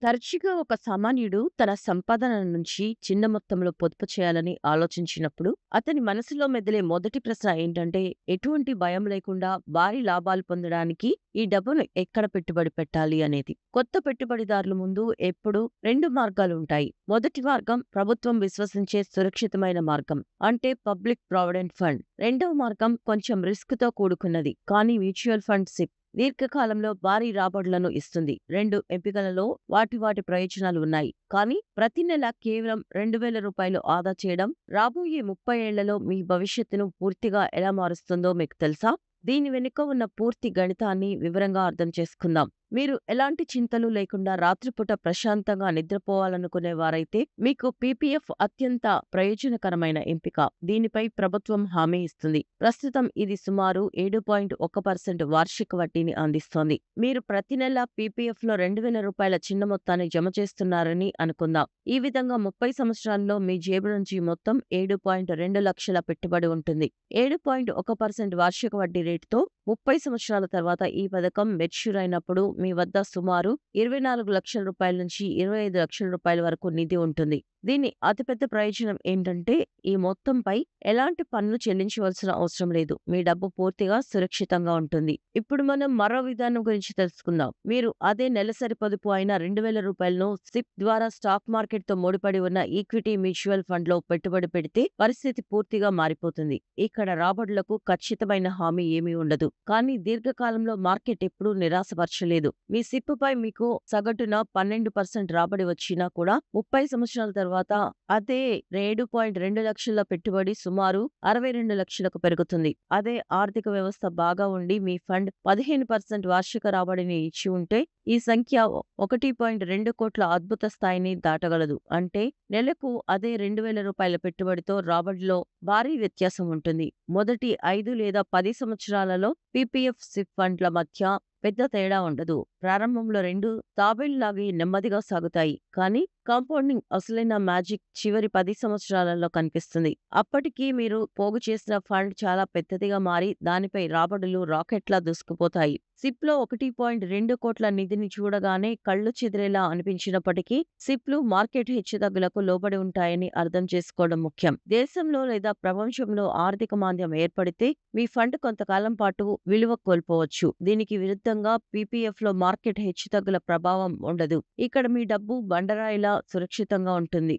తరచుగా ఒక సామాన్యుడు తన సంపాదన నుంచి చిన్న మొత్తంలో పొదుపు చేయాలని ఆలోచించినప్పుడు అతని మనసులో మెదిలే మొదటి ప్రశ్న ఏంటంటే ఎటువంటి భయం లేకుండా భారీ లాభాలు పొందడానికి ఈ డబ్బును ఎక్కడ పెట్టుబడి పెట్టాలి అనేది. కొత్త పెట్టుబడిదారుల ముందు ఎప్పుడు రెండు మార్గాలు ఉంటాయి. మొదటి మార్గం ప్రభుత్వం విశ్వసించే సురక్షితమైన మార్గం, అంటే పబ్లిక్ ప్రావిడెంట్ ఫండ్. రెండవ మార్గం కొంచెం రిస్క్ తో కూడుకున్నది కానీ మ్యూచువల్ ఫండ్ సిప్, దీర్ఘకాలంలో భారీ రాబడులను ఇస్తుంది. రెండు ఎంపికలలో వాటి ప్రయోజనాలు ఉన్నాయి. కానీ ప్రతి నెల కేవలం రూ. 2,000 ఆదా చేయడం రాబోయే 30 ఏళ్లలో మీ భవిష్యత్తును పూర్తిగా ఎలా మారుస్తుందో మీకు తెలుసా? దీని వెనుక ఉన్న పూర్తి గణితాన్ని వివరంగా అర్థం చేసుకుందాం. మీరు ఎలాంటి చింతలు లేకుండా రాత్రిపూట ప్రశాంతంగా నిద్రపోవాలనుకునే వారైతే మీకు పీపీఎఫ్ అత్యంత ప్రయోజనకరమైన ఎంపిక. దీనిపై ప్రభుత్వం హామీ ఇస్తుంది. ప్రస్తుతం ఇది సుమారు 7.1% వార్షిక వడ్డీని అందిస్తోంది. మీరు ప్రతి నెల పీపీఎఫ్ లో రూ. 2,000 చిన్న మొత్తాన్ని జమ చేస్తున్నారని అనుకుందాం. ఈ విధంగా 30 సంవత్సరాల్లో మీ జేబు నుంచి మొత్తం 7.2 లక్షల పెట్టుబడి ఉంటుంది. 7.1% వార్షిక వడ్డీ రేటుతో 30 సంవత్సరాల తర్వాత ఈ పథకం మెచ్యూర్ అయినప్పుడు మీ వద్ద సుమారు రూ. 24 లక్షల నుంచి రూ. 25 లక్షల వరకు నిధి ఉంటుంది. దీని అతిపెద్ద ప్రయోజనం ఏంటంటే ఈ మొత్తంపై ఎలాంటి పన్ను చెల్లించవలసిన అవసరం లేదు. మీ డబ్బు పూర్తిగా సురక్షితంగా ఉంటుంది. ఇప్పుడు మనం మరో విధానం గురించి తెలుసుకుందాం. మీరు అదే నెలసరి పొదుపు అయిన రూ. 2,000ను సిప్ ద్వారా స్టాక్ మార్కెట్ తో ముడిపడి ఉన్న ఈక్విటీ మ్యూచువల్ ఫండ్ లో పెట్టుబడి పెడితే పరిస్థితి పూర్తిగా మారిపోతుంది. ఇక్కడ రాబడులకు ఖచ్చితమైన హామీ ఏమీ ఉండదు. కానీ దీర్ఘకాలంలో మార్కెట్ ఎప్పుడూ నిరాశపరచలేదు. మీ సిప్ పై మీకు సగటున 12% రాబడి వచ్చినా కూడా 30 సంవత్సరాల తర్వాత అదే 7.2 లక్షల పెట్టుబడి సుమారు 62 లక్షలకు పెరుగుతుంది. అదే ఆర్థిక వ్యవస్థ బాగా ఉండి మీ ఫండ్ 15% వార్షిక రాబడిని ఇచ్చి ఉంటే ఈ సంఖ్య 1.2 కోట్ల అద్భుత స్థాయిని దాటగలదు. అంటే నెలకు అదే రూ. 2,000 పెట్టుబడితో రాబడిలో భారీ వ్యత్యాసం ఉంటుంది. మొదటి 5 లేదా 10 సంవత్సరాలలో పీపీఎఫ్ సిప్ ఫండ్ల మధ్య పెద్ద తేడా ఉండదు. ప్రారంభంలో రెండు తాబేళ్లాగే నెమ్మదిగా సాగుతాయి. కానీ కాంపౌండింగ్ అసలైన మ్యాజిక్ చివరి 10 సంవత్సరాలలో కనిపిస్తుంది. అప్పటికి మీరు పోగు చేసిన ఫండ్ చాలా పెద్దదిగా మారి దానిపై రాబడులు రాకెట్లా దూసుకుపోతాయి. సిప్లో 1.2 కోట్ల నిధిని చూడగానే కళ్ళు చెదిరేలా అనిపించినప్పటికీ సిప్లు మార్కెట్ హెచ్చుతగ్గులకు లోబడి ఉంటాయని అర్థం చేసుకోవడం ముఖ్యం. దేశంలో లేదా ప్రపంచంలో ఆర్థిక మాంద్యం ఏర్పడితే మీ ఫండ్ కొంతకాలం పాటు విలువ కోల్పోవచ్చు. దీనికి విరుద్ధంగా పీపీఎఫ్ లో మార్కెట్ హెచ్చుతగ్గుల ప్రభావం ఉండదు. ఇక్కడ మీ డబ్బు బండరాయిలా సురక్షితంగా ఉంటుంది.